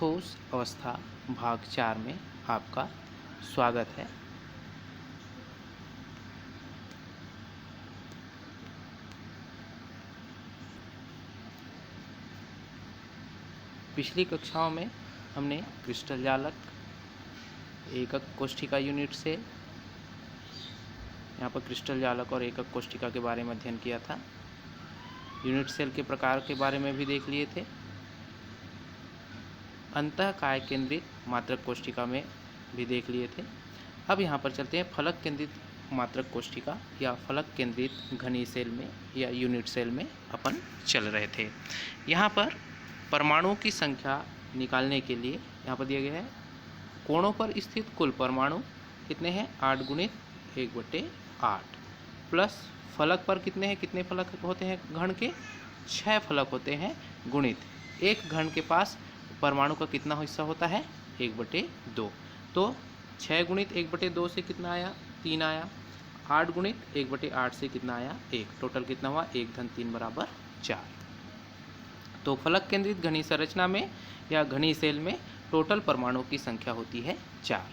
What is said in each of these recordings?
ठोस अवस्था भाग 4 में आपका स्वागत है। पिछली कक्षाओं में हमने क्रिस्टल जालक, एकक कोशिका यूनिट सेल, यहाँ पर क्रिस्टल जालक और एकक कोशिका के बारे में अध्ययन किया था। यूनिट सेल के प्रकार के बारे में भी देख लिए थे। अंतःकाय केंद्रित मात्रक कोशिका में भी देख लिए थे। अब यहाँ पर चलते हैं फलक केंद्रित मात्रक कोशिका या फलक केंद्रित घनी सेल में या यूनिट सेल में अपन चल रहे थे। यहाँ पर परमाणुओं की संख्या निकालने के लिए यहाँ पर दिया गया है कोणों पर स्थित कुल परमाणु कितने हैं 8 × 1/8 प्लस फलक पर कितने हैं, कितने फलक होते हैं घन के 6 फलक होते हैं गुणित एक घन के पास परमाणु का कितना हिस्सा होता है 1/2। तो 6 × 1/2 से कितना आया 3 आया, 8 × 1/8 से कितना आया 1, टोटल कितना हुआ 1 × 3 = 4। तो फलक केंद्रित घनी संरचना में या घनी सेल में टोटल परमाणुओं की संख्या होती है 4।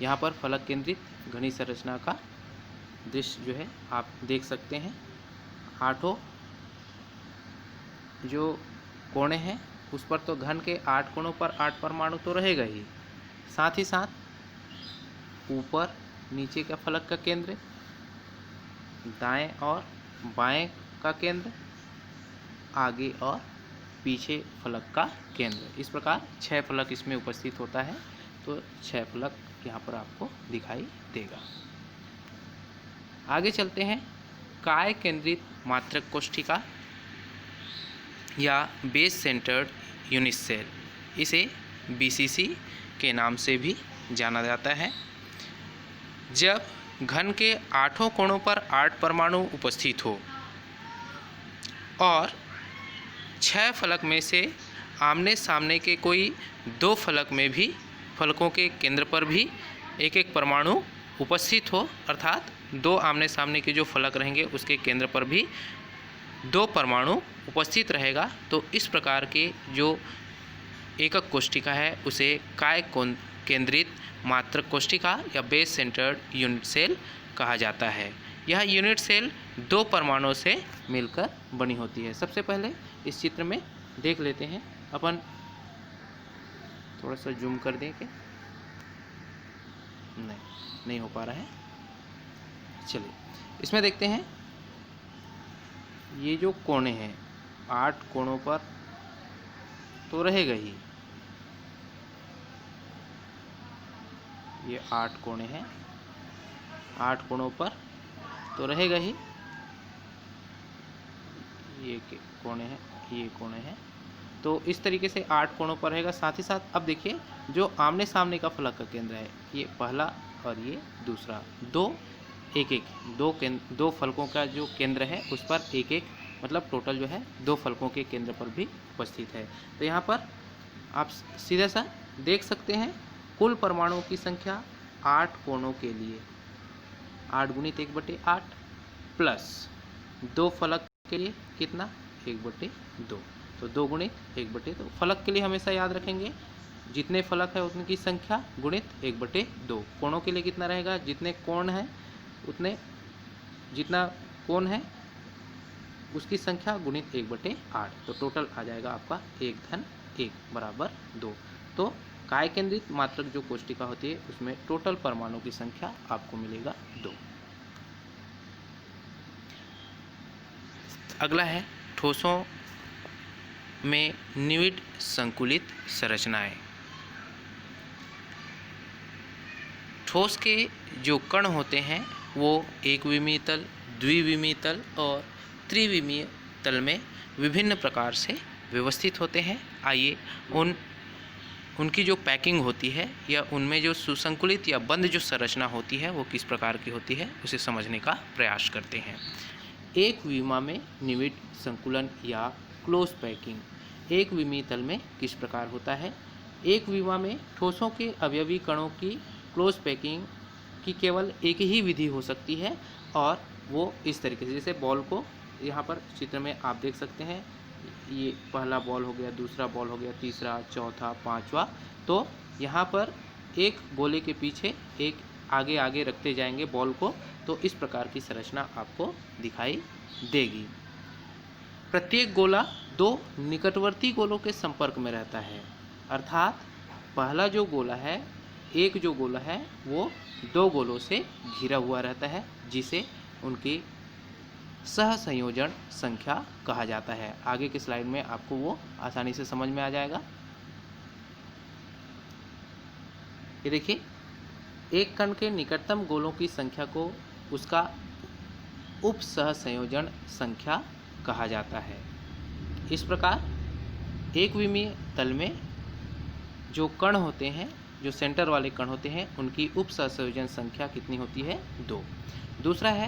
यहाँ पर फलक केंद्रित घनी संरचना का दृश्य जो है आप देख सकते हैं। 8 जो कोणे हैं उस पर तो घन के 8 कोणों पर 8 परमाणु तो रहेगा ही, साथ ही साथ ऊपर नीचे का फलक का केंद्र, दाएं और बाएं का केंद्र, आगे और पीछे फलक का केंद्र, इस प्रकार 6 फलक इसमें उपस्थित होता है। तो 6 फलक यहाँ पर आपको दिखाई देगा। आगे चलते हैं काय केंद्रित मात्रक कोशिका या बेस सेंटर्ड यूनिट सेल, इसे BCC के नाम से भी जाना जाता है। जब घन के 8 कोणों पर 8 परमाणु उपस्थित हो और 6 फलक में से आमने सामने के कोई 2 फलक में भी फलकों के केंद्र पर भी एक एक परमाणु उपस्थित हो, अर्थात 2 आमने सामने के जो फलक रहेंगे उसके केंद्र पर भी 2 परमाणु उपस्थित रहेगा, तो इस प्रकार के जो एकक कोशिका है उसे काय केंद्रित मात्रक कोशिका या बेस सेंटर्ड यूनिट सेल कहा जाता है। यह यूनिट सेल 2 परमाणुओं से मिलकर बनी होती है। सबसे पहले इस चित्र में देख लेते हैं अपन, थोड़ा सा जूम कर दें कि नहीं हो पा रहा है। चलिए इसमें देखते हैं ये जो कोणे हैं 8 कोणों पर तो रहेगा ही, ये 8 कोणे हैं, 8 कोणों पर तो रहेगा ही, ये कोणे हैं, ये कोणे हैं, तो इस तरीके से 8 कोणों पर रहेगा। साथ ही साथ अब देखिए जो आमने सामने का फलक का केंद्र है ये पहला और ये दूसरा, दो फलकों का जो केंद्र है उस पर एक एक, मतलब टोटल जो है 2 फलकों के केंद्र पर भी उपस्थित है। तो यहाँ पर आप सीधा सा देख सकते हैं कुल परमाणुओं की संख्या 8 कोणों के लिए 8 × 1/8 प्लस 2 फलक के लिए कितना 1/2, तो 2 × 1/2। फलक के लिए हमेशा याद रखेंगे जितने फलक है उतने की संख्या गुणित 1/2। कोणों के लिए कितना रहेगा, जितने कोण हैं उतने, जितना कोण है उसकी संख्या गुणित 1/8, तो टोटल आ जाएगा आपका 1 × 1 = 2। तो काय केंद्रित मात्रक जो कोशिका होती है उसमें टोटल परमाणु की संख्या आपको मिलेगा 2। अगला है ठोसों में निविड संकुलित संरचनाएं। ठोस के जो कण होते हैं वो एक विमीय तल, द्विविमीय तल और त्रिविमीय तल में विभिन्न प्रकार से व्यवस्थित होते हैं। आइए उनकी जो पैकिंग होती है या उनमें जो सुसंकुलित या बंद जो संरचना होती है वो किस प्रकार की होती है उसे समझने का प्रयास करते हैं। एक विमा में निविड संकुलन या क्लोज पैकिंग एक विमीय तल में किस प्रकार होता है। एक विमा में ठोसों के अवयवी कणों की क्लोज पैकिंग की केवल एक ही विधि हो सकती है और वो इस तरीके से, जैसे बॉल को यहाँ पर चित्र में आप देख सकते हैं ये पहला बॉल हो गया, दूसरा बॉल हो गया, तीसरा, चौथा, पांचवा। तो यहाँ पर एक गोले के पीछे एक आगे आगे रखते जाएंगे बॉल को, तो इस प्रकार की संरचना आपको दिखाई देगी। प्रत्येक गोला दो निकटवर्ती गोलों के संपर्क में रहता है, अर्थात पहला जो गोला है, एक जो गोला है वो दो गोलों से घिरा हुआ रहता है, जिसे उनकी सहसंयोजन संख्या कहा जाता है। आगे के स्लाइड में आपको वो आसानी से समझ में आ जाएगा। ये देखिए, एक कण के निकटतम गोलों की संख्या को उसका उप सहसंयोजन संख्या कहा जाता है। इस प्रकार एक विमीय तल में जो कण होते हैं, जो सेंटर वाले कण होते हैं, उनकी उप सहसंयोजन संख्या कितनी होती है? 2। दूसरा है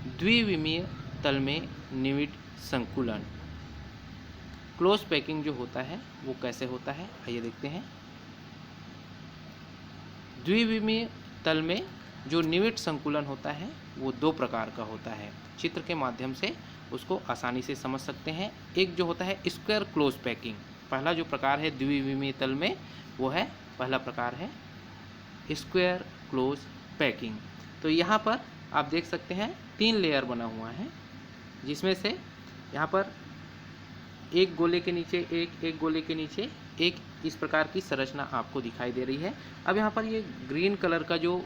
द्विविमीय तल में निविड संकुलन। क्लोज पैकिंग जो होता है वो कैसे होता है, आइए देखते हैं। द्विविमीय तल में जो निविड संकुलन होता है वो दो प्रकार का होता है। चित्र के माध्यम से उसको आसानी से समझ सकते हैं। एक जो होता है स्क्वायर क्लोज पैकिंग, पहला जो प्रकार है द्विविमीय तल में वो है, पहला प्रकार है स्क्वायर क्लोज पैकिंग। तो यहाँ पर आप देख सकते हैं 3 लेयर बना हुआ है, जिसमें से यहाँ पर एक गोले के नीचे एक गोले के नीचे एक, इस प्रकार की संरचना आपको दिखाई दे रही है। अब यहाँ पर ये ग्रीन कलर का जो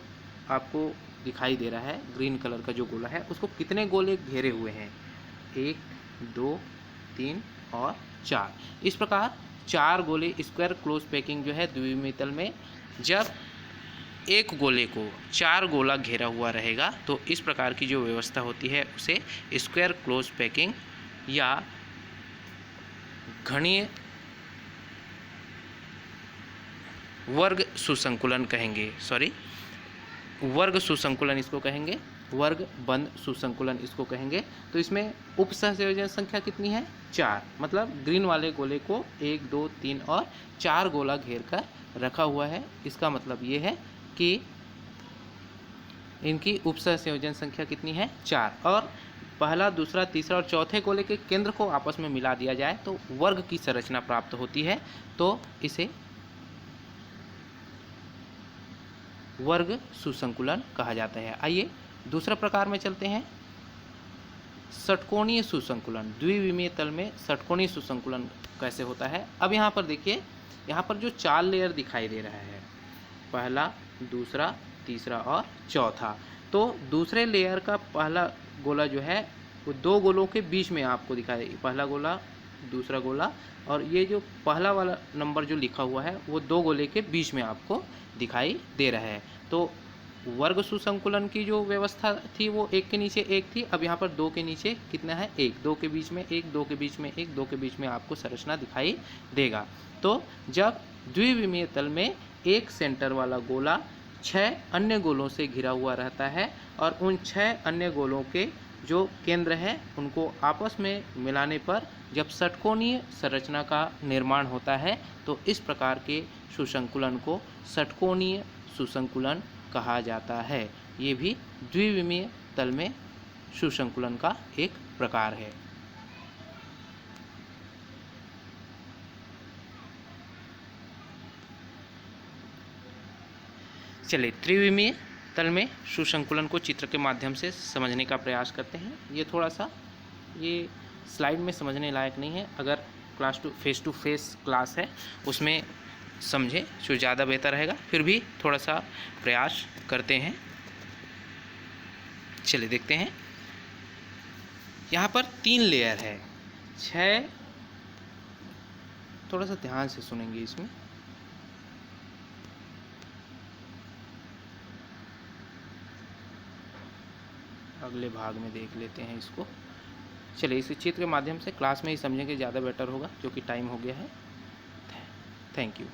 आपको दिखाई दे रहा है, ग्रीन कलर का जो गोला है, उसको कितने गोले घेरे हुए हैं? 1, 2, 3 और 4। इस प्रकार 4 गोले स्क्वायर क्लोज पैकिंग जो है द्विविमीय तल में, जब एक गोले को 4 गोला घेरा हुआ रहेगा तो इस प्रकार की जो व्यवस्था होती है उसे स्क्वायर क्लोज पैकिंग या घनीय वर्ग सुसंकुलन कहेंगे। वर्ग सुसंकुलन इसको कहेंगे, वर्ग बंद सुसंकुलन इसको कहेंगे। तो इसमें उप सहसंयोजन संख्या कितनी है? 4। मतलब ग्रीन वाले गोले को 1, 2, 3 और 4 गोला घेर कर रखा हुआ है। इसका मतलब ये है कि इनकी उप सहसंयोजन संख्या कितनी है? 4। और पहला, दूसरा, तीसरा और चौथे गोले के केंद्र को आपस में मिला दिया जाए तो वर्ग की संरचना प्राप्त होती है, तो इसे वर्ग सुसंकुलन कहा जाता है। आइए दूसरा प्रकार में चलते हैं, षटकोणीय सुसंकुलन। द्विविमीय तल में षटकोणीय सुसंकुलन कैसे होता है? अब यहाँ पर देखिए, यहाँ पर जो 4 लेयर दिखाई दे रहा है, पहला, दूसरा, तीसरा और चौथा, तो दूसरे लेयर का पहला गोला जो है वो 2 गोलों के बीच में आपको दिखाई, पहला गोला, दूसरा गोला, और ये जो पहला वाला नंबर जो लिखा हुआ है वो 2 गोले के बीच में आपको दिखाई दे रहा है। तो वर्ग सुसंकुलन की जो व्यवस्था थी वो एक के नीचे एक थी, अब यहाँ पर 2 के नीचे कितना है? 1। 2 के बीच में 1, 2 के बीच में 1, 2 के बीच में आपको संरचना दिखाई देगा। तो जब द्विविमीय तल में एक सेंटर वाला गोला 6 अन्य गोलों से घिरा हुआ रहता है और उन 6 अन्य गोलों के जो केंद्र हैं उनको आपस में मिलाने पर जब षटकोणीय संरचना का निर्माण होता है तो इस प्रकार के सुसंकुलन को षटकोणीय सुसंकुलन कहा जाता है। ये भी द्विविमीय तल में सुसंकुलन का एक प्रकार है। चलिए त्रिविमीय तल में सुसंकुलन को चित्र के माध्यम से समझने का प्रयास करते हैं। ये थोड़ा सा, ये स्लाइड में समझने लायक नहीं है, अगर फेस टू फेस क्लास है उसमें समझे तो ज़्यादा बेहतर रहेगा, फिर भी थोड़ा सा प्रयास करते हैं। चलिए देखते हैं, यहाँ पर 3 लेयर है, 6, थोड़ा सा ध्यान से सुनेंगे इसमें। अगले भाग में देख लेते हैं इसको। चलिए इस चित्र के माध्यम से क्लास में ही समझेंगे, ज़्यादा बेटर होगा, क्योंकि टाइम हो गया है। Thank you.